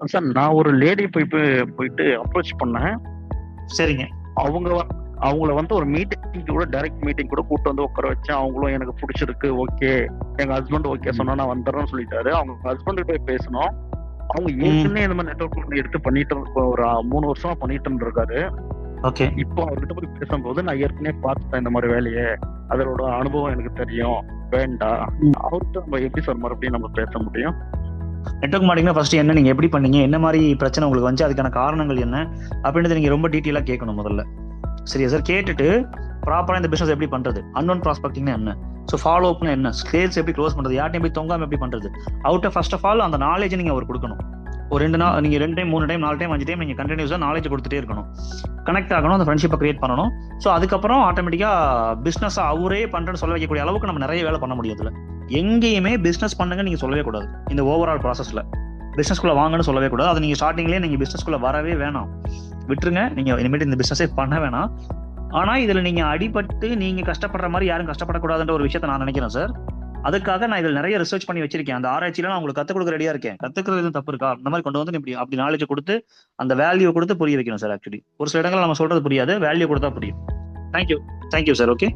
Sir நான் ஒரு lady போயிட்டு அப்ரோச் பண்ணேன். சரிங்க. அவங்க அவங்கள வந்து ஒரு மீட்டிங் கூட, டைரக்ட் மீட்டிங் கூட கூட்டு வந்து உட்கார வச்சேன். அவங்களும் எனக்கு பிடிச்சிருக்கு, ஓகே, எங்க ஹஸ்பண்ட் ஓகே சொன்னா நான் வந்துடுறேன்னு சொல்லிட்டாரு. அவங்க ஹஸ்பண்ட் போய் பேசணும். அவங்க ஏற்கனவே இந்த மாதிரி நெட்வொர்க் எடுத்து பண்ணிட்டு ஒரு 3 வருஷமா பண்ணிட்டு இருக்காரு. ஓகே. இப்போ அவர்கிட்ட போய் பேசும்போது நான் ஏற்கனவே பார்த்துட்டேன் இந்த மாதிரி வேலையை, அதோட அனுபவம் எனக்கு தெரியும், வேண்டாம். அவர்கிட்ட நம்ம எப்படி சார் மறுபடியும் நம்ம பேச முடியும்? நெட்வொர்க் மார்க்கெட்டிங்னா ஃபர்ஸ்ட் என்ன, நீங்க எப்படி பண்ணீங்க, என்ன மாதிரி பிரச்சனை உங்களுக்கு வந்து, அதுக்கான காரணங்கள் என்ன அப்படின்றத நீங்க ரொம்ப டீட்டெயிலா கேட்கணும் முதல்ல. சரியா சார்? கேட்டுட்டு ப்ராப்பரா இந்த பிசினஸ் எப்படி பண்றது, அன்னோன் ப்ராஸ்பெக்டிங்னா என்ன, ஸோ ஃபாலோ அப்னா என்ன, சேல்ஸ் எப்படி க்ளோஸ் பண்றது, யார்ட்டையும் போய் தொங்காம எப்படி பண்றது, ஃபர்ஸ்ட் ஆஃப் ஆல் அந்த நாலேஜ் நீங்க அவர் கொடுக்கணும். ஒரு 2 நாள் நீங்க 2 டைம் 3 டைம் 4 டைம் 5 டைம் நீங்க கண்டினியூஸா நாலேஜ் கொடுத்துட்டே இருக்கணும், கனெக்ட் ஆகணும், அந்த ஃப்ரெண்ட்ஷிப்பை கிரியேட் பண்ணணும். ஸோ அதுக்கப்புறம் ஆட்டோமேட்டிக்கா பிசினஸ் அவரே பண்றேன்னு சொல்ல வைக்கக்கூடிய அளவுக்கு நம்ம நிறைய வேலை பண்ண முடியாதுல. எங்கேயுமே பிசினஸ் பண்ணுங்க நீங்க சொல்லவே கூடாது. இந்த ஓவரால் ப்ராசஸ்ல பிசினஸ்குள்ள வாங்கன்னு சொல்லவே கூடாது. அது நீங்க ஸ்டார்டிங்லேயே நீங்க பிசினஸ்குள்ள வரவே வேணாம், விட்டுருங்க. நீங்க இனிமேட்டு இந்த பிசினஸே பண்ண வேணாம். ஆனா இதுல நீங்க அடிபட்டு நீங்க கஷ்டப்படுற மாதிரி யாரும் கஷ்டப்படக்கூடாதுன்ற ஒரு விஷயத்த நான் நினைக்கிறேன் சார். அதுக்காக நான் இதுல நிறைய ரிசர்ச் பண்ணி வச்சிருக்கேன். அந்த ஆராய்ச்சியில நான் உங்களுக்கு கத்துக் கொடுக்க ரெடியா இருக்கேன். கத்துக்கிறது தப்பு இருக்கா? அந்த மாதிரி கொண்டு வந்து இப்படி அப்படி நாலேஜ் கொடுத்து அந்த வேல்யூ கொடுத்து புரிய வைக்கணும் சார். ஆக்சுவலி ஒரு சில இடங்கள் நம்ம சொல்றது புரியாது, வேல்யூ கொடுத்தா புரியும். Thank you sir. ஓகே.